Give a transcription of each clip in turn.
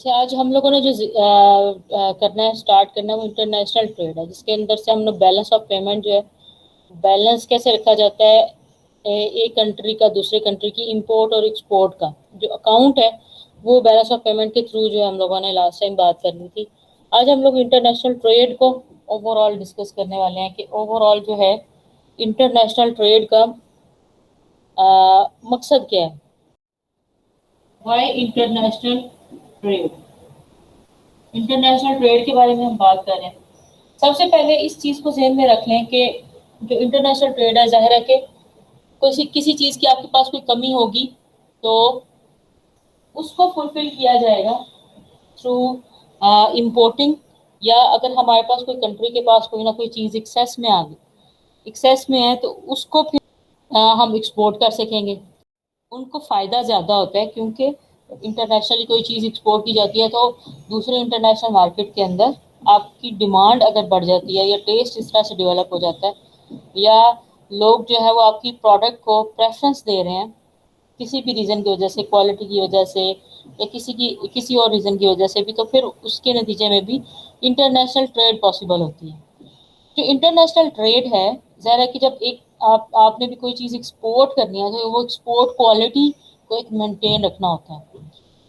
जैसे आज हम लोगों ने जो करना है, स्टार्ट करना है, वो इंटरनेशनल ट्रेड है, जिसके अंदर से हमने बैलेंस ऑफ पेमेंट जो है, बैलेंस कैसे रखा जाता है एक कंट्री का दूसरे कंट्री की इंपोर्ट और एक्सपोर्ट का जो अकाउंट है, वो बैलेंस ऑफ पेमेंट के थ्रू जो है हम लोगों ने लास्ट टाइम बात करनी थी। आज हम लोग इंटरनेशनल ट्रेड को ओवरऑल डिस्कस करने वाले हैं कि ओवरऑल जो है इंटरनेशनल ट्रेड का मकसद क्या है। Y international trade, international trade के बारे में हम बात कर रहे हैं। सबसे पहले इस चीज़ को ध्यान में रख लें कि जो इंटरनेशनल ट्रेड है, जाहिर है कि किसी चीज़ की आपके पास कोई कमी होगी तो उसको फुलफिल किया जाएगा थ्रू इम्पोर्टिंग, या अगर हमारे पास कोई कंट्री के पास कोई ना कोई चीज़ एक्सेस में आ गई, एक्सेस में है, तो उसको फिर हम एक्सपोर्ट कर सकेंगे। उनको फ़ायदा ज़्यादा होता है क्योंकि इंटरनेशनली कोई चीज़ एक्सपोर्ट की जाती है तो दूसरे इंटरनेशनल मार्केट के अंदर आपकी डिमांड अगर बढ़ जाती है या टेस्ट इस तरह से डेवलप हो जाता है, या लोग जो है वो आपकी प्रोडक्ट को प्रेफरेंस दे रहे हैं किसी भी रीज़न की वजह से, क्वालिटी की वजह से या किसी और रीज़न की वजह से भी, तो फिर उसके नतीजे में भी इंटरनेशनल ट्रेड पॉसिबल होती है। जो इंटरनेशनल ट्रेड है, ज़ाहिर है कि जब एक आपने भी कोई चीज़ एक्सपोर्ट करनी है तो वो एक्सपोर्ट क्वालिटी को एक मेंटेन रखना होता है।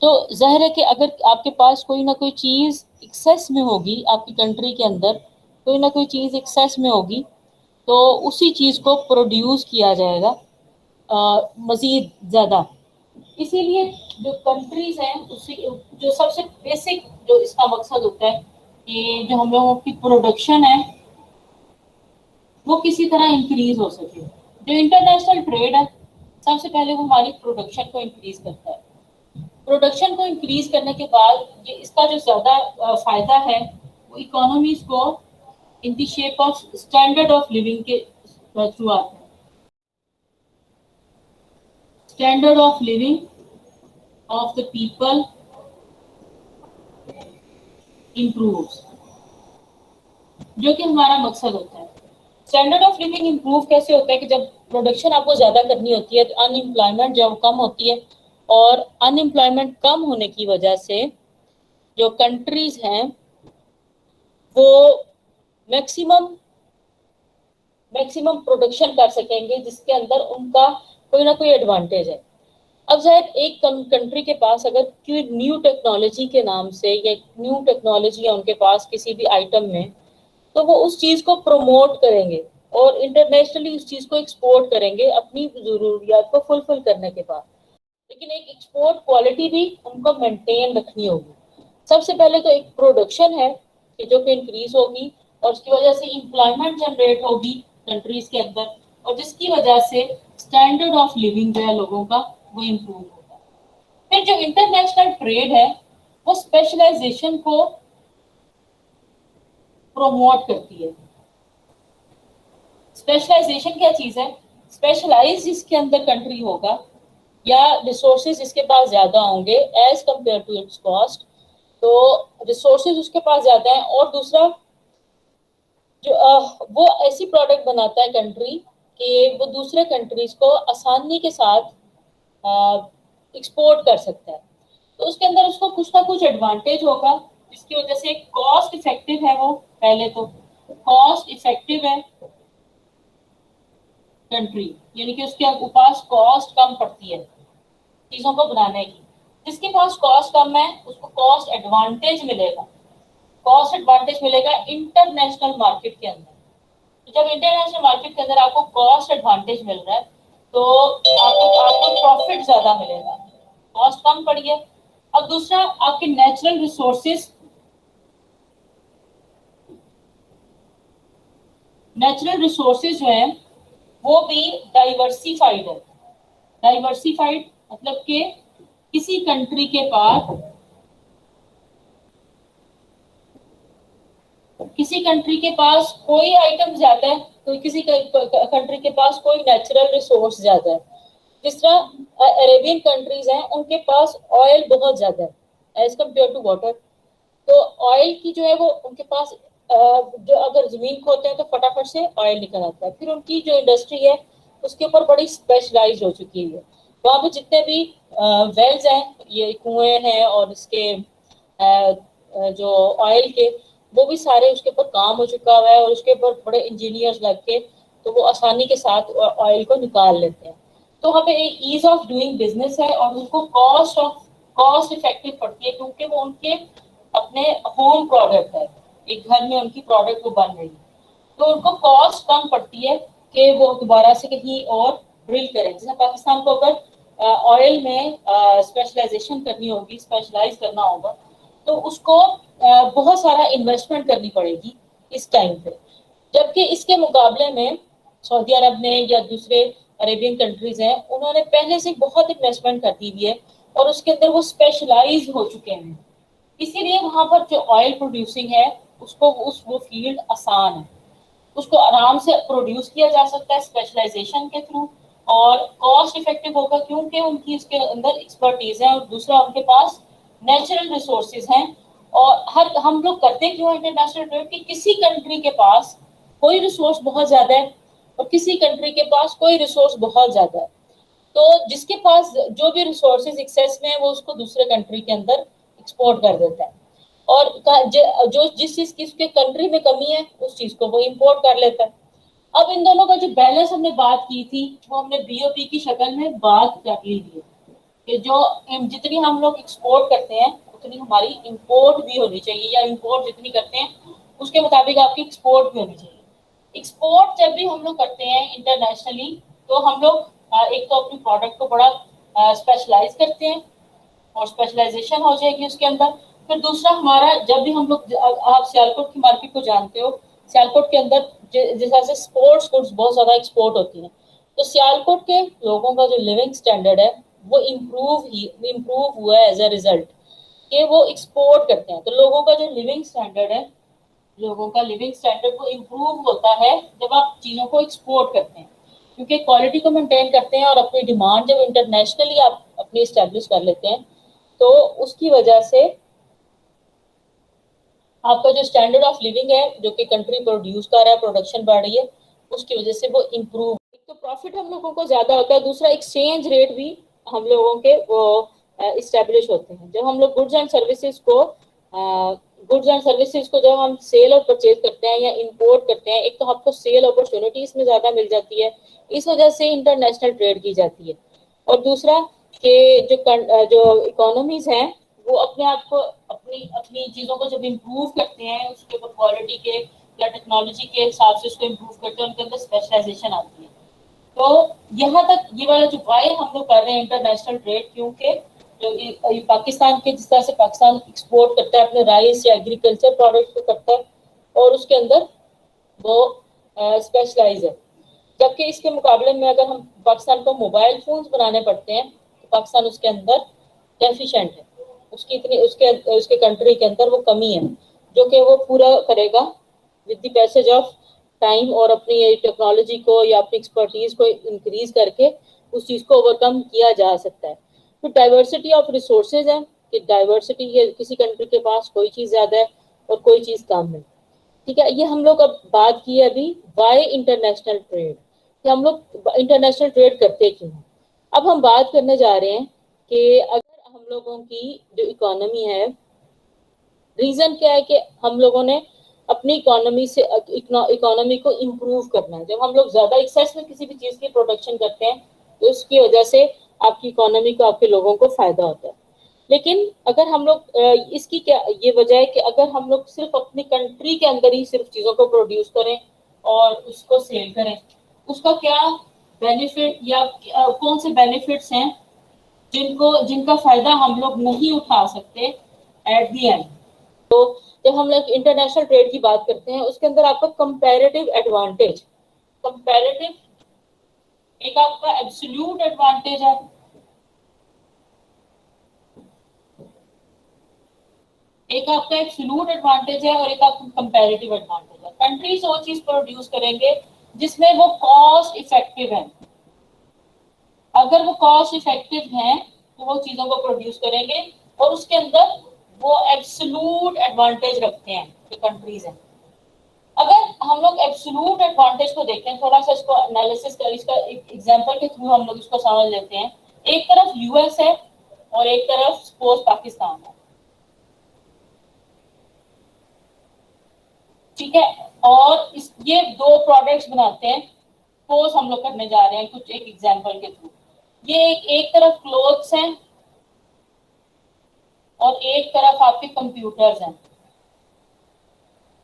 तो ज़ाहिर है कि अगर आपके पास कोई ना कोई चीज़ एक्सेस में होगी, आपकी कंट्री के अंदर कोई ना कोई चीज़ एक्सेस में होगी, तो उसी चीज़ को प्रोड्यूस किया जाएगा मज़ीद ज़्यादा। इसीलिए जो कंट्रीज़ हैं उससे जो सबसे बेसिक जो इसका मकसद होता है कि जो हम लोगों की प्रोडक्शन है वो किसी तरह इंक्रीज हो सके। जो इंटरनेशनल ट्रेड है, सबसे पहले वो हमारी प्रोडक्शन को इंक्रीज करता है। प्रोडक्शन को इंक्रीज करने के बाद ये इसका जो ज़्यादा फायदा है वो इकोनॉमीज को in the shape of standard of living के थ्रू आता है। Standard of living of the people improves, जो कि हमारा मकसद होता है। स्टैंडर्ड ऑफ लिविंग इम्प्रूव कैसे होता है कि जब प्रोडक्शन आपको ज़्यादा करनी होती है तो अनएम्प्लॉयमेंट जब कम होती है, और अनएम्प्लॉयमेंट कम होने की वजह से जो कंट्रीज हैं वो मैक्सिमम मैक्सिमम प्रोडक्शन कर सकेंगे, जिसके अंदर उनका कोई ना कोई एडवांटेज है। अब शायद एक कंट्री के पास अगर कोई न्यू टेक्नोलॉजी के नाम से या न्यू टेक्नोलॉजी है उनके पास किसी भी आइटम में, तो वो उस चीज़ को प्रमोट करेंगे और इंटरनेशनली उस चीज़ को एक्सपोर्ट करेंगे अपनी ज़रूरियात को फुलफिल करने के बाद। लेकिन एक एक्सपोर्ट क्वालिटी भी उनको मेंटेन रखनी होगी। सबसे पहले तो एक प्रोडक्शन है कि जो कि इंक्रीज होगी और उसकी वजह से एम्प्लॉयमेंट जनरेट होगी कंट्रीज के अंदर, और जिसकी वजह से स्टैंडर्ड ऑफ लिविंग जो है लोगों का वो इम्प्रूव होगा। फिर जो इंटरनेशनल ट्रेड है वो स्पेशलाइजेशन को प्रोमोट करती है। स्पेशलाइजेशन क्या चीज़ है? स्पेशलाइज जिसके अंदर कंट्री होगा या रिसोर्सेज जिसके पास ज़्यादा होंगे as compare to its cost, तो रिसोर्सेज उसके पास ज़्यादा है, और दूसरा जो वो ऐसी प्रोडक्ट बनाता है कंट्री कि वो दूसरे कंट्रीज को आसानी के साथ एक्सपोर्ट कर सकता है। तो उसके अंदर उसको कुछ ना कुछ एडवांटेज होगा, जिसकी वजह से कॉस्ट इफेक्टिव है। वो पहले तो कॉस्ट इफेक्टिव है कंट्री, यानी कि उसके पास कॉस्ट कम पड़ती है चीज़ों को बनाने की। जिसके पास कॉस्ट कम है उसको कॉस्ट एडवांटेज मिलेगा। कॉस्ट एडवांटेज मिलेगा इंटरनेशनल मार्केट के अंदर। तो जब इंटरनेशनल मार्केट के अंदर आपको कॉस्ट एडवांटेज मिल रहा है तो आपको प्रॉफिट ज्यादा मिलेगा, कॉस्ट कम पड़ी है। अब दूसरा, आपके नेचुरल रिसोर्सेज जो है वो भी डाइवर्सिफाइड है। डाइवर्सिफाइड मतलब कि किसी कंट्री के पास कोई आइटम ज्यादा है, तो किसी कंट्री के पास कोई नेचुरल रिसोर्स ज्यादा है। जिस तरह अरेबियन कंट्रीज हैं उनके पास ऑयल बहुत ज्यादा है एज कम्पेयर टू वाटर। तो ऑयल की जो है वो उनके पास जो अगर जमीन खोदते हैं तो फटाफट से ऑयल निकल आता है। फिर उनकी जो इंडस्ट्री है उसके ऊपर बड़ी स्पेशलाइज हो चुकी है। वहाँ पे जितने भी वेल्स हैं, ये कुएं हैं और इसके जो ऑयल के, वो भी सारे उसके ऊपर काम हो चुका हुआ है और उसके ऊपर बड़े इंजीनियर्स लग के तो वो आसानी के साथ ऑयल को निकाल लेते हैं। तो हमें एक ईज ऑफ डूइंग बिजनेस है और उनको कॉस्ट इफेक्टिव पड़ती है, क्योंकि वो उनके अपने होम प्रोडक्ट है, एक घर में उनकी प्रोडक्ट वो बन रही है, तो उनको कॉस्ट कम पड़ती है कि वो दोबारा से कहीं और ड्रिल करें। जैसे पाकिस्तान को अगर ऑयल में स्पेशलाइजेशन करनी होगी, स्पेशलाइज करना होगा, तो उसको बहुत सारा इन्वेस्टमेंट करनी पड़ेगी इस टाइम पे। जबकि इसके मुकाबले में सऊदी अरब ने या दूसरे अरेबियन कंट्रीज हैं, उन्होंने पहले से बहुत इन्वेस्टमेंट कर दी हुई है और उसके अंदर वो स्पेशलाइज हो चुके हैं। इसीलिए वहां पर जो ऑयल प्रोड्यूसिंग है उसको वो फील्ड आसान है, उसको आराम से प्रोड्यूस किया जा सकता है स्पेशलाइजेशन के थ्रू, और कॉस्ट इफेक्टिव होगा क्योंकि उनकी इसके अंदर एक्सपर्टीज है और दूसरा उनके पास नेचुरल रिसोर्सेज हैं। और हर हम लोग करते क्यों इंटरनेशनल ट्रेड की, किसी कंट्री के पास कोई रिसोर्स बहुत ज्यादा है और किसी कंट्री के पास कोई रिसोर्स बहुत ज्यादा है, तो जिसके पास जो भी रिसोर्सेज एक्सेस में है वो उसको दूसरे कंट्री के अंदर एक्सपोर्ट कर देता है, और जो जिस चीज की उसके कंट्री में कमी है उस चीज को वो इंपोर्ट कर लेता है। अब इन दोनों का जो बैलेंस हमने बात की थी वो हमने बीओपी की शक्ल में बात कर ली थी कि जो जितनी हम लोग एक्सपोर्ट करते हैं उतनी हमारी इंपोर्ट भी होनी चाहिए, या इंपोर्ट जितनी करते हैं उसके मुताबिक आपकी एक्सपोर्ट भी होनी चाहिए। एक्सपोर्ट जब भी हम लोग करते हैं इंटरनेशनली, तो हम लोग एक तो अपनी प्रोडक्ट को बड़ा स्पेशलाइज करते हैं और स्पेशलाइजेशन हो जाएगी उसके अंदर। फिर दूसरा हमारा, जब भी हम लोग, आप सियालकोट की मार्केट को जानते हो, सियालकोट के अंदर जिस तरह से स्पोर्ट्स गुड्स बहुत ज्यादा एक्सपोर्ट होती हैं, तो सियालकोट के लोगों का जो लिविंग स्टैंडर्ड है वो इम्प्रूव हुआ है एज अ रिजल्ट कि वो एक्सपोर्ट करते हैं। तो लोगों का जो लिविंग स्टैंडर्ड है, लोगों का लिविंग स्टैंडर्ड वो इम्प्रूव होता है जब आप चीज़ों को एक्सपोर्ट करते हैं, क्योंकि क्वालिटी को मेंटेन करते हैं और अपनी डिमांड जब इंटरनेशनली आप अपनी इस्टेब्लिश कर लेते हैं, तो उसकी वजह से आपका जो स्टैंडर्ड ऑफ लिविंग है जो कि कंट्री प्रोड्यूस कर रहा है, प्रोडक्शन बढ़ रही है, उसकी वजह से वो इम्प्रूव, एक तो प्रॉफिट हम लोगों को ज्यादा होता है, दूसरा एक्सचेंज रेट भी हम लोगों के वो इस्टेब्लिश होते हैं। जब हम लोग गुड्स एंड सर्विसेज को जब हम सेल और परचेज करते हैं या इंपोर्ट करते हैं, एक तो आपको सेल अपॉर्चुनिटी इसमें ज्यादा मिल जाती है, इस वजह से इंटरनेशनल ट्रेड की जाती है। और दूसरा कि जो इकोनॉमीज हैं वो अपने आप को अपनी अपनी चीज़ों को जब इम्प्रूव करते हैं उसके ऊपर क्वालिटी के या टेक्नोलॉजी के हिसाब से उसको इम्प्रूव करते हैं, उनके अंदर स्पेशलाइजेशन आती है। तो यहाँ तक ये वाला जो वाई हम लोग कर रहे हैं इंटरनेशनल ट्रेड, क्योंकि जो ये पाकिस्तान के, जिस तरह से पाकिस्तान एक्सपोर्ट करता है अपने राइस या एग्रीकल्चर प्रोडक्ट को करता है और उसके अंदर वो स्पेशलाइज है। जबकि इसके मुकाबले में अगर हम पाकिस्तान को मोबाइल फोन्स बनाने पड़ते हैं तो पाकिस्तान उसके अंदर डेफिशिएंट है, उसकी इतनी उसके उसके कंट्री के अंदर वो कमी है जो कि वो पूरा करेगा with the passage of time और अपनी टेक्नोलॉजी को या अपनी एक्सपर्टीज को इंक्रीज करके उस चीज़ को ओवरकम किया जा सकता है। तो डाइवर्सिटी ऑफ रिसोर्सेज है कि डाइवर्सिटी है, किसी कंट्री के पास कोई चीज़ ज़्यादा है और कोई चीज़ कम है। ठीक है, ये हम लोग अब बात की है अभी वाई इंटरनेशनल ट्रेड, कि हम लोग इंटरनेशनल ट्रेड करते क्यों हैं। अब हम बात करने जा रहे हैं कि अगर हम लोगों की जो इकोनॉमी है, रीजन क्या है कि हम लोगों ने अपनी इकोनॉमी से इकोनॉमी को इम्प्रूव करना है। जब हम लोग ज्यादा एक्सेस में किसी भी चीज की प्रोडक्शन करते हैं तो उसकी वजह से आपकी इकोनॉमी को, आपके लोगों को फायदा होता है। लेकिन अगर हम लोग इसकी क्या ये वजह है कि अगर हम लोग सिर्फ अपनी कंट्री के अंदर ही सिर्फ चीज़ों को प्रोड्यूस करें और उसको सेल करें, उसका क्या बेनिफिट या कौन से बेनिफिट्स हैं जिनका फायदा हम लोग नहीं उठा सकते एट दी एंड। तो जब हम लोग इंटरनेशनल ट्रेड की बात करते हैं उसके अंदर आपका कंपैरेटिव एडवांटेज, कंपैरेटिव एक आपका एब्सोल्यूट एडवांटेज है, एक आपका एब्सोल्यूट एडवांटेज है और एक आपका कंपैरेटिव एडवांटेज है। कंट्रीज वो चीज प्रोड्यूस करेंगे जिसमें वो कॉस्ट इफेक्टिव है। अगर वो कॉस्ट इफेक्टिव हैं तो वो चीजों को प्रोड्यूस करेंगे और उसके अंदर वो एब्सोल्यूट एडवांटेज रखते हैं जो कंट्रीज हैं। अगर हम लोग एब्सोल्यूट एडवांटेज को देखें, थोड़ा सा इसको एनालिसिस कर, इसका एक एग्जांपल के थ्रू हम लोग इसको समझ लेते हैं। एक तरफ यूएस है और एक तरफ सपोज पाकिस्तान है। ठीक है। और ये दो प्रोडक्ट्स बनाते हैं, सपोज हम लोग करने जा रहे हैं कुछ एक एग्जांपल के थ्रू। ये एक तरफ क्लोथ्स हैं और एक तरफ आपके कंप्यूटर्स हैं।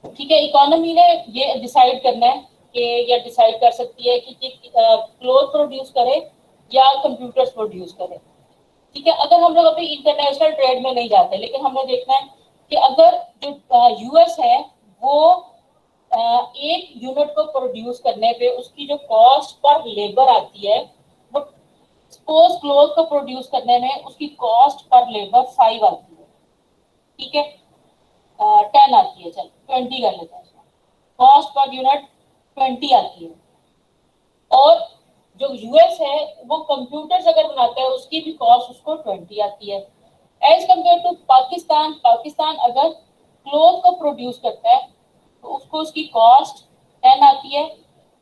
ठीक है, इकोनॉमी ने ये डिसाइड करना है कि या डिसाइड कर सकती है कि क्लोथ प्रोड्यूस करे या कंप्यूटर्स प्रोड्यूस करे। ठीक है, अगर हम लोग अभी इंटरनेशनल ट्रेड में नहीं जाते, लेकिन हमें देखना है कि अगर जो यूएस है वो एक यूनिट को प्रोड्यूस करने पे उसकी जो कॉस्ट पर लेबर आती है, वो सपोज क्लोथ को प्रोड्यूस करने में उसकी कॉस्ट पर लेबर 5 आती है। ठीक है, 10 आती है, चल 20 कर लेते हैं, कॉस्ट पर यूनिट 20 आती है। और जो यूएस है वो कंप्यूटर्स अगर बनाता है उसकी भी कॉस्ट उसको 20 आती है। As compare to Pakistan, Pakistan अगर क्लोथ को प्रोड्यूस करता है तो उसको उसकी कॉस्ट 10 आती है,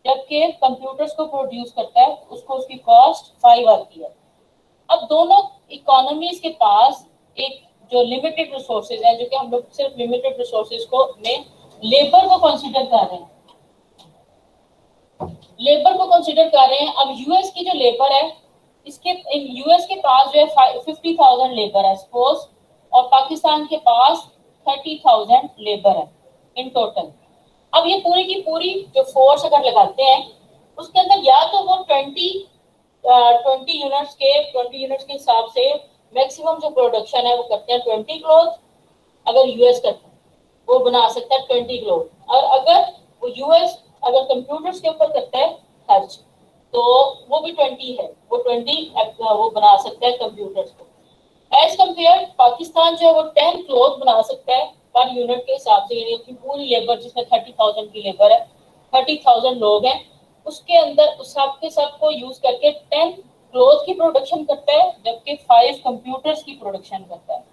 जबकि कंप्यूटर्स को प्रोड्यूस करता है उसको उसकी कॉस्ट 5 आती है। अब दोनों इकोनॉमीज के पास एक जो लिमिटेड रिसोर्सेज है, जो कि हम लोग सिर्फ लिमिटेड रिसोर्सेज को में लेबर को कंसीडर कर रहे हैं, लेबर को कंसीडर कर रहे हैं। अब यूएस की जो लेबर है, इसके यूएस के पास जो है 50,000 लेबर है सपोज, और पाकिस्तान के पास 30,000 लेबर है इन टोटल। अब ये पूरी की पूरी जो फोर्स अगर लगाते हैं उसके अंदर या तो वो 20 यूनिट्स के हिसाब से मैक्सिमम जो प्रोडक्शन है वो करते हैं 20 क्लोथ। अगर यूएस करता है वो बना सकता है 20 क्लोथ, और अगर वो यूएस अगर कंप्यूटर्स के ऊपर करता है खर्च तो वो भी 20 है, वो 20 वो बना सकता है कंप्यूटर्स को। एज कम्पेयर पाकिस्तान जो है वो 10 क्लोथ बना सकता है पर यूनिट के हिसाब से, यानी उसकी पूरी लेबर जिसमें 30,000 की लेबर है, 30,000 लोग हैं, उसके अंदर उस सब के सब को यूज करके 10 क्लोथ की प्रोडक्शन करता है, जबकि 5 कंप्यूटर्स की प्रोडक्शन करता है।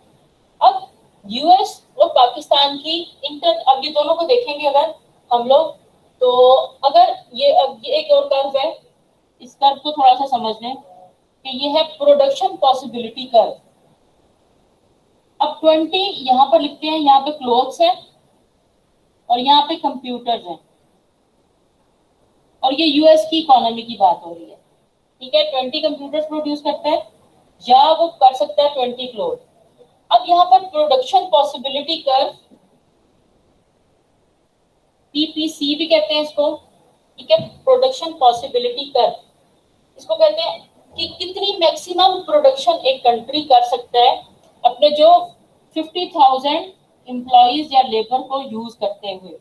अब यूएस और पाकिस्तान की अब ये दोनों को देखेंगे अगर हम लोग, तो अगर ये अब ये एक और कर्व है, इस कर्व को थोड़ा सा समझ लें कि ये है प्रोडक्शन पॉसिबिलिटी कर्व। अब 20 यहाँ पर लिखते हैं, यहाँ पे क्लोथ्स है और यहाँ पे कंप्यूटर्स हैं, और ये यूएस की इकोनॉमी की बात हो रही है। ठीक है, 20 कंप्यूटर्स प्रोड्यूस करता है या वो कर सकता है 20 क्लोथ। अब यहाँ पर प्रोडक्शन पॉसिबिलिटी कर्व, पीपीसी भी कहते हैं इसको। ठीक है, प्रोडक्शन पॉसिबिलिटी कर्व, इसको कहते हैं कि कितनी मैक्सिमम प्रोडक्शन एक कंट्री कर सकता है अपने जो 50,000 एम्प्लॉइज या लेबर को यूज करते हुए।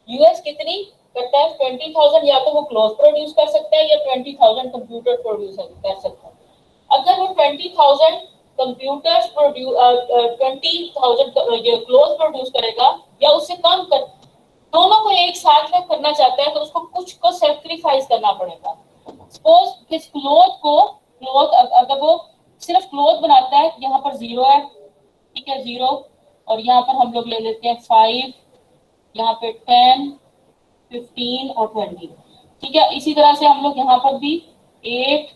यूएस कितनी करता है 20,000, या तो वो क्लोथ प्रोड्यूस कर सकता है या 20,000 कंप्यूटर प्रोड्यूस कर सकता है। अगर वो 20,000 कंप्यूटर्स प्रोड्यूस 20,000 क्लोथ प्रोड्यूस करेगा या उससे कम कर, दोनों को एक साथ में करना चाहता है तो उसको कुछ को सैक्रिफाइस करना पड़ेगा। सपोज इस क्लोथ अगर वो सिर्फ क्लोथ बनाता है, यहाँ पर 0 है, ठीक है 0, और यहाँ पर हम लोग ले लेते हैं 5, यहाँ पे 10, 15 और 20। ठीक है, इसी तरह से हम लोग यहाँ पर भी 8,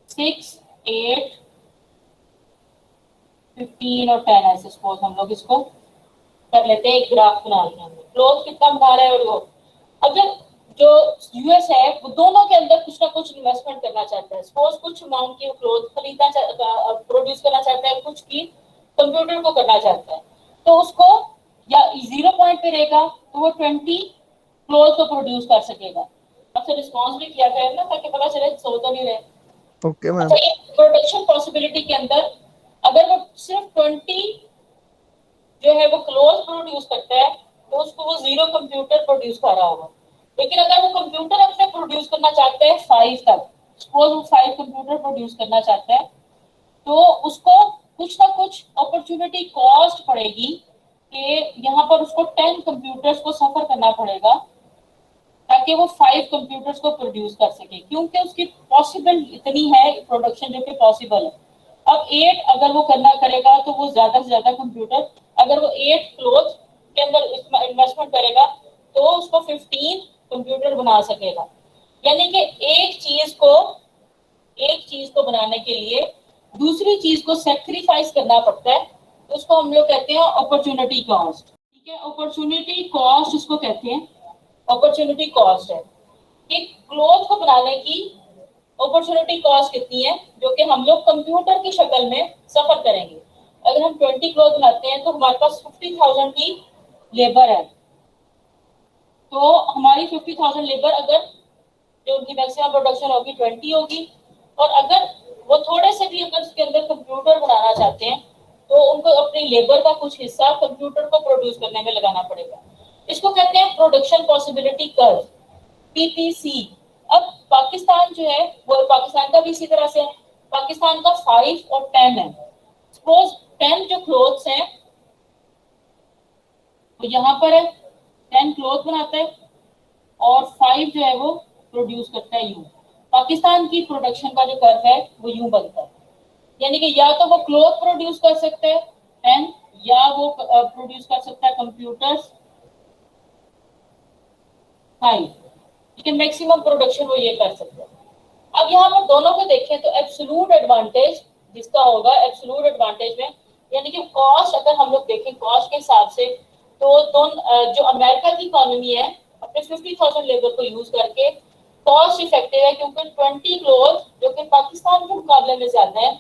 6, 8, 15 और 10 ऐसे सपोज हम लोग इसको कर लेते हैं, एक ग्राफ बना लिया हमने। क्लोथ कितना बना रहा है, और वो अगर जो यूएस है वो दोनों के अंदर कुछ ना कुछ इन्वेस्टमेंट करना चाहता है। सपोज कुछ अमाउंट की क्लोथ खरीदना प्रोड्यूस करना चाहता है, कुछ की कंप्यूटर को करना चाहता है, तो उसको या 0 पॉइंट पे रहेगा तो वो 20 क्लोथ को प्रोड्यूस कर सकेगा। आपसे रिस्पॉन्स भी किया गया है ना, ताकि पता चले सो तो नहीं रहे। Okay ma'am. अच्छा, ये प्रोडक्शन पॉसिबिलिटी के अंदर अगर वो सिर्फ 20 जो है वो क्लोथ प्रोड्यूस करता है तो उसको वो 0 कंप्यूटर प्रोड्यूस कर रहा होगा। लेकिन अगर वो कंप्यूटर अपने प्रोड्यूस करना चाहता है 5 तक, सपोज वो 5 कंप्यूटर प्रोड्यूस करना चाहता है, तो उसको कुछ ना कुछ अपॉर्चुनिटी कॉस्ट पड़ेगी कि यहाँ पर उसको 10 कंप्यूटर्स को सफर करना पड़ेगा ताकि वो 5 कंप्यूटर्स को प्रोड्यूस कर सके, क्योंकि उसकी पॉसिबल इतनी है प्रोडक्शन जो कि पॉसिबल है। अब 8 अगर वो करना करेगा तो वो ज्यादा से ज्यादा कंप्यूटर, अगर वो 8 क्लोथ के अंदर इन्वेस्टमेंट करेगा तो उसको 15 कंप्यूटर बना सकेगा। यानी कि एक चीज को बनाने के लिए दूसरी चीज को सैक्रिफाइस करना पड़ता है, तो उसको हम लोग कहते हैं अपॉर्चुनिटी कॉस्ट। ठीक ठीक है, अपॉर्चुनिटी कॉस्ट इसको कहते हैं, अपॉर्चुनिटी कॉस्ट है कि क्लोथ को बनाने की अपॉर्चुनिटी कॉस्ट कितनी है जो कि हम लोग कंप्यूटर की शक्ल में सफर करेंगे। अगर हम 20 क्लोथ बनाते हैं तो हमारे पास 50,000 की लेबर है, तो हमारी 50,000 लेबर अगर जो उनकी मैक्सिमम प्रोडक्शन होगी 20 होगी, और अगर वो थोड़े से भी अगर उसके अंदर कंप्यूटर बनाना चाहते हैं तो उनको अपनी लेबर का कुछ हिस्सा कंप्यूटर को प्रोड्यूस करने में लगाना पड़ेगा। इसको कहते हैं प्रोडक्शन पॉसिबिलिटी कर्व, पीपीसी। अब पाकिस्तान जो है वो, पाकिस्तान का भी इसी तरह से है, पाकिस्तान का 5 और 10 है। सपोज 10 जो क्लोथ्स हैं वो यहाँ पर है, 10 क्लोथ बनाता है और 5 जो है वो प्रोड्यूस करता है यूं। पाकिस्तान की प्रोडक्शन का जो कर्व है वो यूं बनता है, यानी कि या तो वो क्लोथ प्रोड्यूस कर सकते हैं 10, या वो प्रोड्यूस कर सकता है कंप्यूटर्स 5। ठीक है, मैक्सिमम प्रोडक्शन वो ये कर सकते हैं। अब यहाँ पर दोनों को देखें तो एब्सोल्यूट एडवांटेज जिसका होगा, एब्सोल्यूट एडवांटेज में यानी कि कॉस्ट, अगर हम लोग देखें कॉस्ट के हिसाब से तो जो अमेरिका की इकोनॉमी है अपने 50,000 लेबर को यूज करके कॉस्ट इफेक्टिव है, क्योंकि 20 क्लोथ जो कि पाकिस्तान के मुकाबले में ज्यादा है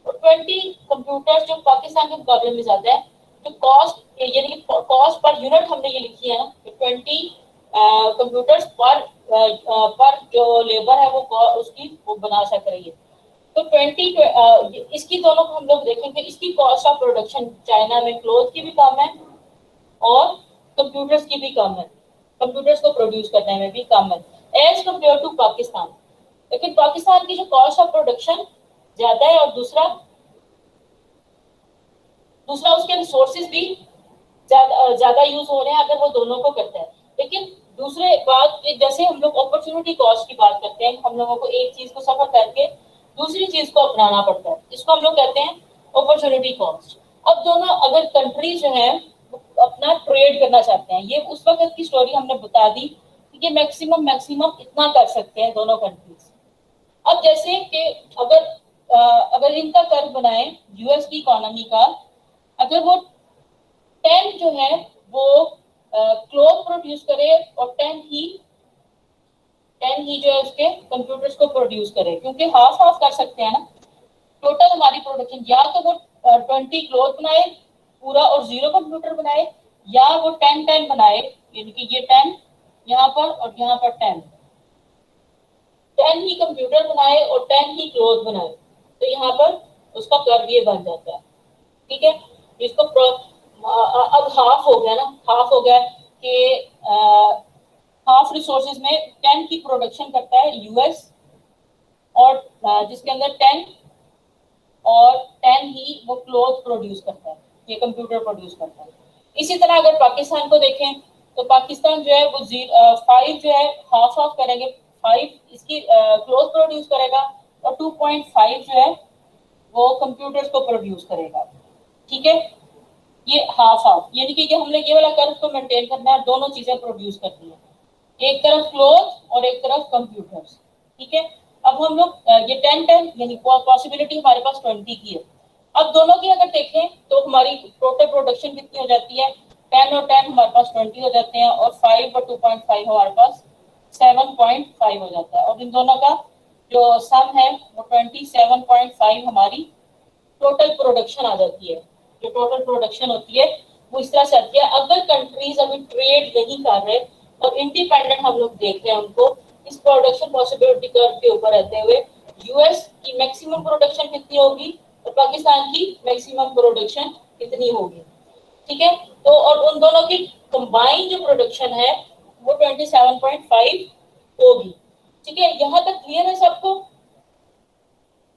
और 20 कंप्यूटर्स जो पाकिस्तान के मुकाबले में ज्यादा है, तो कॉस्ट यानी कि कॉस्ट पर यूनिट हमने ये लिखी है ना, 20 कंप्यूटर्स पर जो लेबर है वो उसकी वो बना सक रही है। तो 20 इसकी दोनों को हम लोग देखेंगे, इसकी कॉस्ट ऑफ प्रोडक्शन चाइना में क्लोथ की भी कम है और कंप्यूटर्स की भी कम है, कंप्यूटर्स को प्रोड्यूस करने में भी कम है एज कम्पेयर टू पाकिस्तान। लेकिन पाकिस्तान की जो कॉस्ट ऑफ प्रोडक्शन ज्यादा है और दूसरा उसके रिसोर्सेज भी ज्यादा यूज हो रहे हैं अगर वो दोनों को करता है। लेकिन दूसरे बात, जैसे हम लोग अपॉर्चुनिटी कॉस्ट की बात करते हैं, हम लोगों को एक चीज को सफर करके दूसरी चीज को अपनाना पड़ता है, इसको हम लोग कहते हैं अपॉर्चुनिटी कॉस्ट। अब दोनों अगर कंट्री जो है अपना ट्रेड करना चाहते हैं, ये उस वक्त की स्टोरी हमने बता दी कि मैक्सिमम इतना कर सकते हैं दोनों कंट्रीज। अब जैसे कि अगर इनका कर्व बनाए यूएस की इकोनॉमी का, अगर वो 10 जो है वो क्लोथ प्रोड्यूस करे और 10 ही जो है उसके कंप्यूटर्स को प्रोड्यूस करे, क्योंकि हाफ हाफ कर सकते हैं ना टोटल हमारी प्रोडक्शन, या तो वो 20 क्लोथ बनाए पूरा और 0 कंप्यूटर बनाए, या वो 10 बनाए, यानी कि ये 10 यहाँ पर और यहाँ पर 10 ही कंप्यूटर बनाए और 10 ही क्लोथ बनाए, तो यहाँ पर उसका कर्व ये बन जाता है। ठीक है, इसको अब हाफ हो गया ना, हाफ हो गया कि हाफ रिसोर्सेज में 10 की प्रोडक्शन करता है यूएस, और जिसके अंदर 10 और 10 ही वो क्लोथ प्रोड्यूस करता है, ये कंप्यूटर प्रोड्यूस करता है। इसी तरह अगर पाकिस्तान को देखें तो पाकिस्तान जो है वो 5 जो है हाफ हाफ करेंगे, 5 इसकी क्लोथ प्रोड्यूस करेगा और 2.5 जो है वो कंप्यूटर्स को प्रोड्यूस करेगा। ठीक है, ये हाफ हाफ, यानी कि हमने ये वाला कर्व को मेंटेन करना है, दोनों चीजें प्रोड्यूस करनी है, एक तरफ क्लोथ और एक तरफ कंप्यूटर्स। ठीक है, अब हम लोग ये 10 यानी पॉसिबिलिटी हमारे पास 20 की है। अब दोनों की अगर देखें तो हमारी टोटल प्रोडक्शन कितनी हो जाती है, 10 और 10 हमारे पास 20 हो जाते हैं, और 5 और 2.5 हमारे पास 7.5 हो जाता है, और इन दोनों का जो सम है वो 27.5 हमारी टोटल प्रोडक्शन आ जाती है। जो टोटल प्रोडक्शन होती है वो इस तरह से आती है। अगर कंट्रीज अभी ट्रेड नहीं कर रहे और इंडिपेंडेंट हम लोग देख रहे हैं उनको इस प्रोडक्शन पॉसिबिलिटी कर्व के ऊपर रहते हुए, यूएस की मैक्सिमम प्रोडक्शन कितनी होगी और पाकिस्तान की मैक्सिमम प्रोडक्शन कितनी होगी। ठीक है, तो और उन दोनों की कंबाइन जो प्रोडक्शन है वो 27.5 होगी। ठीक है, यहाँ तक क्लियर है सबको?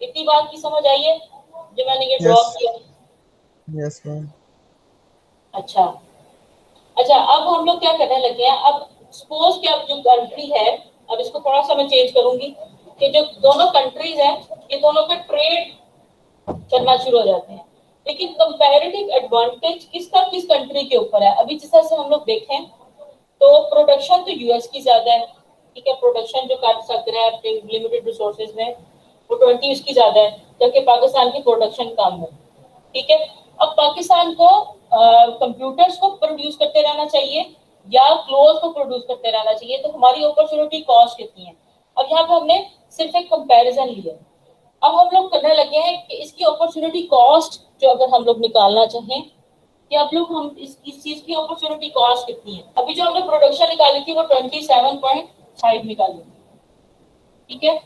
इतनी बात की समझ आई है जो मैंने ये ड्रॉ किया? Yes ma'am. अच्छा, अब हम लोग क्या करने लगे हैं, अब सपोज कि अब जो कंट्री है, अब इसको थोड़ा सा मैं चेंज करूंगी कि जो दोनों कंट्रीज हैं ये दोनों का ट्रेड करना शुरू हो जाते हैं, लेकिन कंपैरेटिव एडवांटेज किसका किस कंट्री के ऊपर है। अभी जिस तरह से हम लोग देखें तो प्रोडक्शन तो यूएस की ज्यादा है। ठीक है, प्रोडक्शन जो कर सक रहा है अपने लिमिटेड रिसोर्सेज में वो 20 उसकी ज्यादा है, जबकि पाकिस्तान की प्रोडक्शन कम है। ठीक है, अब पाकिस्तान को कंप्यूटर्स को प्रोड्यूस करते रहना चाहिए या क्लोथ को प्रोड्यूस करते रहना चाहिए, तो हमारी अपॉर्चुनिटी कॉस्ट कितनी है। अब यहाँ पे हमने सिर्फ एक कंपैरिजन लिया, अब हम लोग करने लगे हैं कि इसकी अपॉर्चुनिटी कॉस्ट जो अगर हम लोग निकालना चाहें कि अब लोग हम इस चीज की अपॉर्चुनिटी कॉस्ट कितनी है। अभी जो हमने प्रोडक्शन निकाली थी वो 27.5 निकाली थी, ठीक है,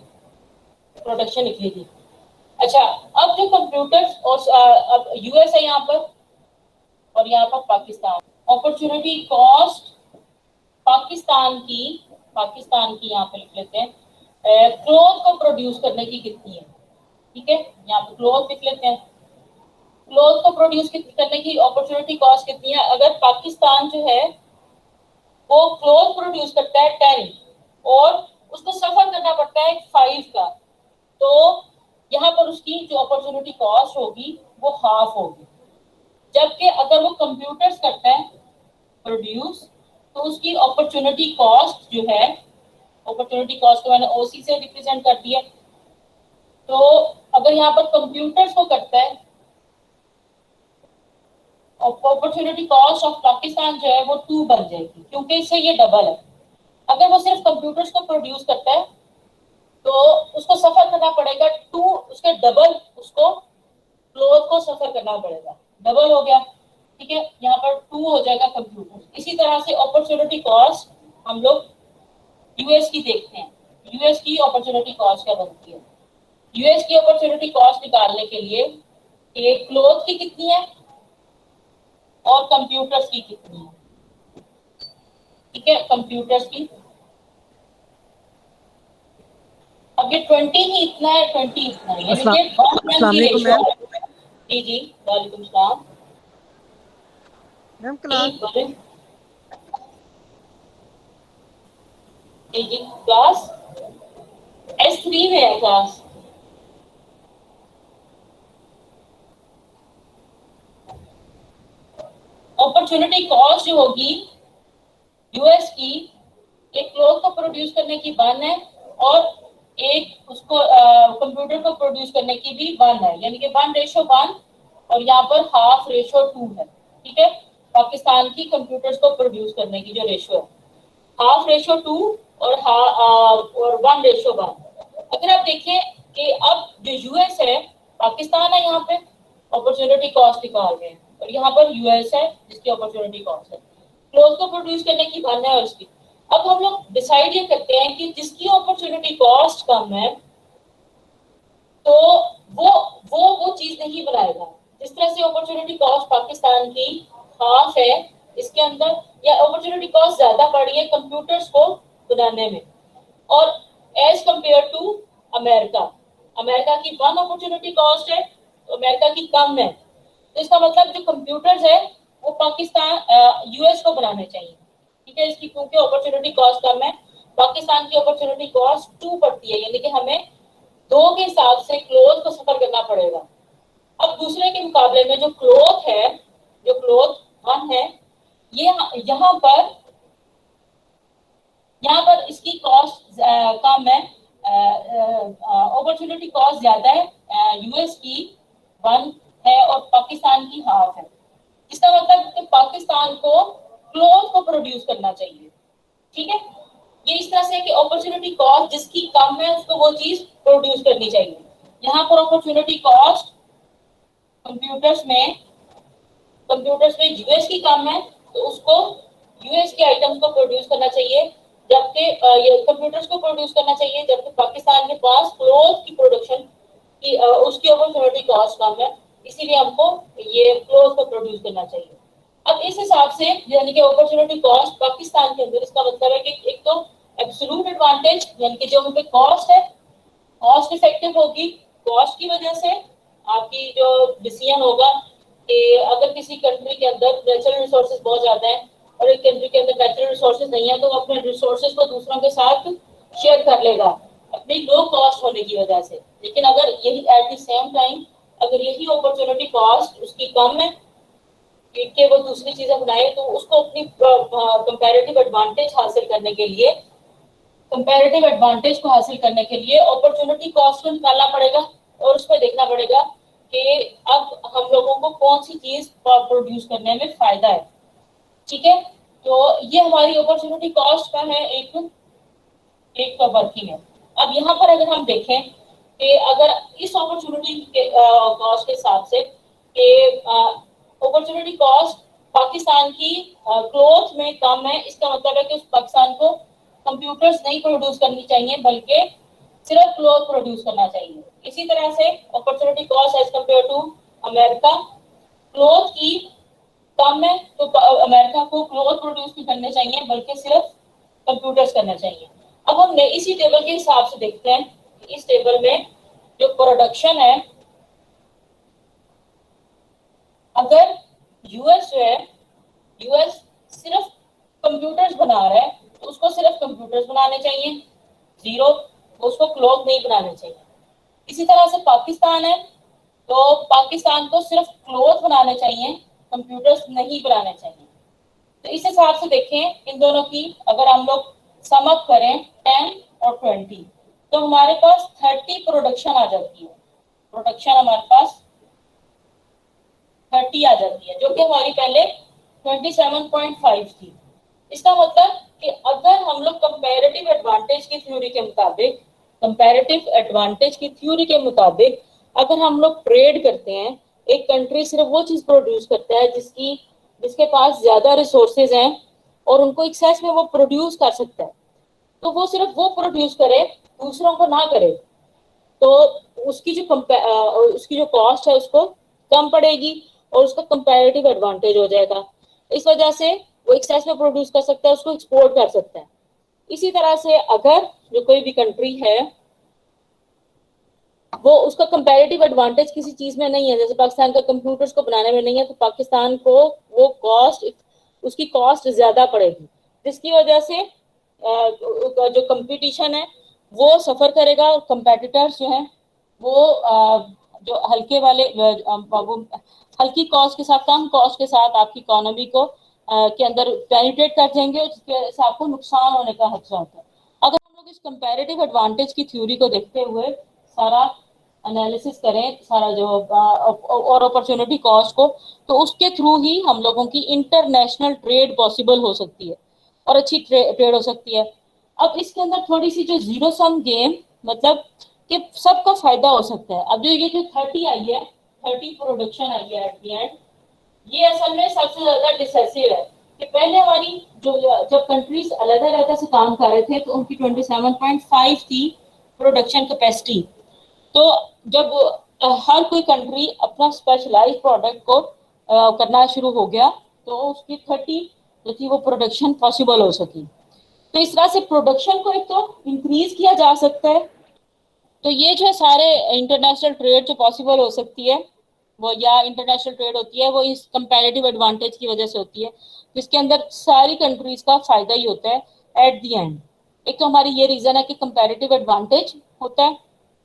प्रोडक्शन निकली थी। अच्छा, अब जो कंप्यूटर्स और अब यूएस है यहाँ पर और यहाँ पर पाकिस्तान, अपॉर्चुनिटी कॉस्ट पाकिस्तान की यहाँ पे लिख लेते हैं, क्लोथ को प्रोड्यूस करने की कितनी है, ठीक है, यहाँ पे क्लोथ लिख लेते हैं। क्लोथ को प्रोड्यूस करने की अपॉर्चुनिटी कॉस्ट कितनी है। अगर पाकिस्तान जो है वो क्लोथ प्रोड्यूस करता है 10 और उसको सफर करना पड़ता है 5 का, तो यहाँ पर उसकी जो अपॉर्चुनिटी कॉस्ट होगी वो हाफ होगी। जबकि अगर वो कंप्यूटर्स करता है प्रोड्यूस तो उसकी अपॉर्चुनिटी कॉस्ट जो है, अपॉर्चुनिटी कॉस्ट को मैंने ओसी से रिप्रेजेंट कर दिया, तो अगर यहाँ पर कंप्यूटर्स को करता है अपॉर्चुनिटी कॉस्ट ऑफ पाकिस्तान जो है वो 2 बन जाएगी, क्योंकि इससे ये डबल है। अगर वो सिर्फ कंप्यूटर्स को प्रोड्यूस करता है तो उसको सफर करना पड़ेगा 2, उसके डबल उसको क्लोथ को सफर करना पड़ेगा, डबल हो गया, ठीक है, यहाँ पर 2 हो जाएगा कंप्यूटर। इसी तरह से अपॉर्चुनिटी कॉस्ट हम लोग यूएस की देखते हैं, यूएस की अपॉर्चुनिटी कॉस्ट क्या बनती है। यूएस की अपॉर्चुनिटी कॉस्ट निकालने के लिए एक क्लोथ की कितनी है और कंप्यूटर्स की कितनी है, ठीक है, कंप्यूटर्स की। अब ये 20 ही इतना है, 20 इतना है, यानी कि 1 की रेशो है। जी जी, वालेकुम सलाम मैम। क्लास जी जी, क्लास S3 में है क्लास। अपॉर्चुनिटी कॉस्ट जो होगी यूएस की, एक क्लोथ को प्रोड्यूस करने की 1 है और एक उसको कंप्यूटर को प्रोड्यूस करने की भी 1 है, यानी कि 1:1 और यहाँ पर हाफ रेशो 2 है, ठीक है। पाकिस्तान की कंप्यूटर्स को प्रोड्यूस करने की जो रेशो है हाफ रेशो 2 और 1:1। अगर आप देखें कि अब जो यूएस है, पाकिस्तान है यहाँ पे अपॉर्चुनिटी कॉस्ट निकाल रहे हैं और यहाँ पर यूएस है जिसकी अपॉर्चुनिटी कॉस्ट है, क्लोथ को प्रोड्यूस करने की 1 है और उसकी। अब हम लोग डिसाइड ये करते हैं कि जिसकी अपॉर्चुनिटी कॉस्ट कम है तो वो चीज नहीं बनाएगा। जिस तरह से अपॉर्चुनिटी कॉस्ट पाकिस्तान की हाफ है इसके अंदर, या अपॉर्चुनिटी कॉस्ट ज्यादा पड़ रही है कंप्यूटर्स को बनाने में, और as compare to America, America की 1 अपॉर्चुनिटी कॉस्ट है तो अमेरिका की कम है, तो इसका मतलब जो कंप्यूटर्स है वो पाकिस्तान यूएस को बनाने चाहिए, ठीक है, इसकी क्योंकि अपॉर्चुनिटी कॉस्ट कम है। पाकिस्तान की अपॉर्चुनिटी कॉस्ट 2 पड़ती है, यानी कि हमें 2 के हिसाब से क्लोथ को सफर करना पड़ेगा। अब दूसरे के मुकाबले में जो क्लोथ है, जो क्लोथ 1 है, ये यहाँ पर इसकी कॉस्ट कम है, अपॉर्चुनिटी कॉस्ट ज्यादा है, यूएस की 1 है और पाकिस्तान की हाफ है। इसका मतलब कि पाकिस्तान को क्लोथ को प्रोड्यूस करना चाहिए, ठीक है। ये इस तरह से कि अपॉर्चुनिटी कॉस्ट जिसकी कम है उसको वो चीज प्रोड्यूस करनी चाहिए। यहाँ पर अपॉर्चुनिटी कॉस्ट कंप्यूटर्स में यूएस की कम है तो उसको यूएस के आइटम्स को प्रोड्यूस करना चाहिए, जबकि ये कंप्यूटर्स को प्रोड्यूस करना चाहिए, जबकि पाकिस्तान के पास क्लोथ की प्रोडक्शन की उसकी अपॉर्चुनिटी कॉस्ट कम है, इसीलिए हमको ये क्लोथ को प्रोड्यूस करना चाहिए। अब इस हिसाब से यानी कि अपॉर्चुनिटी कॉस्ट पाकिस्तान के अंदर, इसका मतलब है कि एक तो एब्सोल्यूट एडवांटेज यानी कि जो हम पे कॉस्ट है, कॉस्ट इफेक्टिव होगी, कॉस्ट की वजह से आपकी जो डिसीजन होगा कि अगर किसी कंट्री के अंदर नेचुरल रिसोर्सेज बहुत ज्यादा है और एक कंट्री के अंदर नेचुरल रिसोर्सेज नहीं है तो वो अपने रिसोर्सेज को दूसरों के साथ शेयर कर लेगा अपनी लो कॉस्ट होने की वजह से। लेकिन अगर यही एट द सेम टाइम अगर यही अपॉर्चुनिटी कॉस्ट उसकी कम है कि वो दूसरी चीजें बनाए, तो उसको अपनी कंपैरेटिव एडवांटेज हासिल करने के लिए, कंपैरेटिव एडवांटेज को हासिल करने के लिए अपॉर्चुनिटी कॉस्ट को निकालना पड़ेगा और उसमें देखना पड़ेगा कि अब हम लोगों को कौन सी चीज प्रोड्यूस करने में फायदा है। ठीक है, तो ये हमारी अपॉर्चुनिटी कॉस्ट का है एक एक वर्किंग है। अब यहाँ पर अगर हम देखें कि अगर इस अपॉर्चुनिटी के कॉस्ट के हिसाब से कि अपॉर्चुनिटी कॉस्ट पाकिस्तान की ग्रोथ में कम है, इसका मतलब है कि उस पाकिस्तान को कंप्यूटर्स नहीं प्रोड्यूस करनी चाहिए बल्कि सिर्फ क्लोथ प्रोड्यूस करना चाहिए। इसी तरह से opportunity cost as compare to America, cloth की कम है तो अमेरिका को क्लोथ प्रोड्यूस नहीं करने चाहिए बल्कि सिर्फ कंप्यूटर्स करना चाहिए। अब हम इसी टेबल के हिसाब से देखते हैं, इस टेबल में जो प्रोडक्शन है, अगर यूएस जो है, यूएस सिर्फ कंप्यूटर्स बना रहा है तो उसको सिर्फ कंप्यूटर्स बनाने चाहिए, जीरो, उसको क्लोथ नहीं बनाने चाहिए। इसी तरह से पाकिस्तान है तो पाकिस्तान को सिर्फ क्लोथ बनाने चाहिए, कंप्यूटर्स नहीं बनाने चाहिए। तो इस हिसाब से देखें इन दोनों की, अगर हम लोग सम अप करें 10 और 20 तो हमारे पास 30 प्रोडक्शन आ जाती है। प्रोडक्शन हमारे पास 30 आ जाती है, जो कि हमारी पहले 27.5 थी। इसका मतलब कि अगर हम लोग कंपैरेटिव एडवांटेज की थ्योरी के मुताबिक, कंपैरेटिव एडवांटेज की थ्योरी के मुताबिक अगर हम लोग ट्रेड करते हैं, एक कंट्री सिर्फ वो चीज प्रोड्यूस करता है जिसके पास ज्यादा रिसोर्सेज हैं और उनको एक्सेस में वो प्रोड्यूस कर सकता है, तो वो सिर्फ वो प्रोड्यूस करे, दूसरों को ना करे, तो उसकी जो कॉस्ट है उसको कम पड़ेगी और उसका कंपैरेटिव एडवांटेज हो जाएगा। इस वजह से वो एक्सेस में प्रोड्यूस कर सकता है, उसको एक्सपोर्ट कर सकता है। इसी तरह से अगर जो कोई भी कंट्री है वो उसका कंपैरेटिव एडवांटेज किसी चीज में नहीं है, जैसे पाकिस्तान का कंप्यूटर्स को बनाने में नहीं है, तो पाकिस्तान को वो उसकी कॉस्ट ज्यादा पड़ेगी, जिसकी वजह से जो कंपटीशन है वो सफर करेगा और कंपेटिटर्स जो हैं वो जो हल्के वाले वो हल्की कॉस्ट के साथ, कम कॉस्ट के साथ आपकी इकोनॉमी को के अंदर पेनिट्रेट कर जाएंगे और जिसकी वजह से आपको नुकसान होने का खतरा होता है। अगर हम लोग इस कंपैरेटिव एडवांटेज की थ्योरी को देखते हुए सारा एनालिसिस करें, सारा जो और अपॉर्चुनिटी कॉस्ट को, तो उसके थ्रू ही हम लोगों की इंटरनेशनल ट्रेड पॉसिबल हो सकती है और अच्छी ट्रेड हो सकती है। अब इसके अंदर थोड़ी सी जो जीरो सम गेम, मतलब कि सबका फायदा हो सकता है। अब जो ये जो 30 आई है, 30 प्रोडक्शन आई है एट द एंड, ये असल में सबसे ज्यादा डिसेसिव है कि पहले हमारी जो जब कंट्रीज अलग-अलग से काम कर रहे थे तो उनकी 27.5 थी प्रोडक्शन कैपेसिटी। तो जब हर कोई कंट्री अपना स्पेशलाइज्ड प्रोडक्ट को करना शुरू हो गया तो उसकी 30 जो थी वो प्रोडक्शन पॉसिबल हो सकी। तो इस तरह से प्रोडक्शन को एक तो इंक्रीज किया जा सकता है। तो ये जो है सारे इंटरनेशनल ट्रेड जो पॉसिबल हो सकती है वो, या इंटरनेशनल ट्रेड होती है वो इस कंपैरेटिव एडवांटेज की वजह से होती है, जिसके अंदर सारी कंट्रीज का फायदा ही होता है एट द एंड। एक तो हमारी ये रीजन है कि कंपैरेटिव एडवांटेज होता है,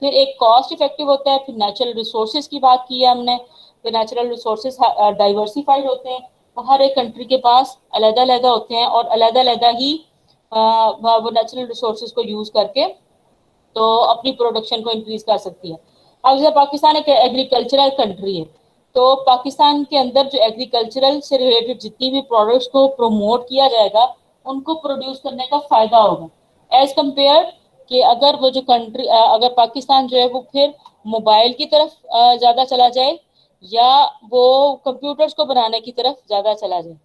फिर एक कॉस्ट इफेक्टिव होता है, फिर नेचुरल रिसोर्सेज की बात की है हमने, फिर नेचुरल रिसोर्सेज डाइवर्सिफाइड होते हैं, वो हर एक कंट्री के पास अलग-अलग होते हैं और अलग-अलग ही वो नेचुरल रिसोर्सेज को यूज करके तो अपनी प्रोडक्शन को इंक्रीज कर सकती है। अब जैसे पाकिस्तान एक एग्रीकल्चरल कंट्री है, तो पाकिस्तान के अंदर जो एग्रीकल्चरल से रिलेटेड जितनी भी प्रोडक्ट्स को प्रमोट किया जाएगा उनको प्रोड्यूस करने का फायदा होगा एज कम्पेयर कि अगर वो जो कंट्री अगर पाकिस्तान जो है वो फिर मोबाइल की तरफ ज्यादा चला जाए या वो कंप्यूटर्स को बनाने की तरफ ज्यादा चला जाए।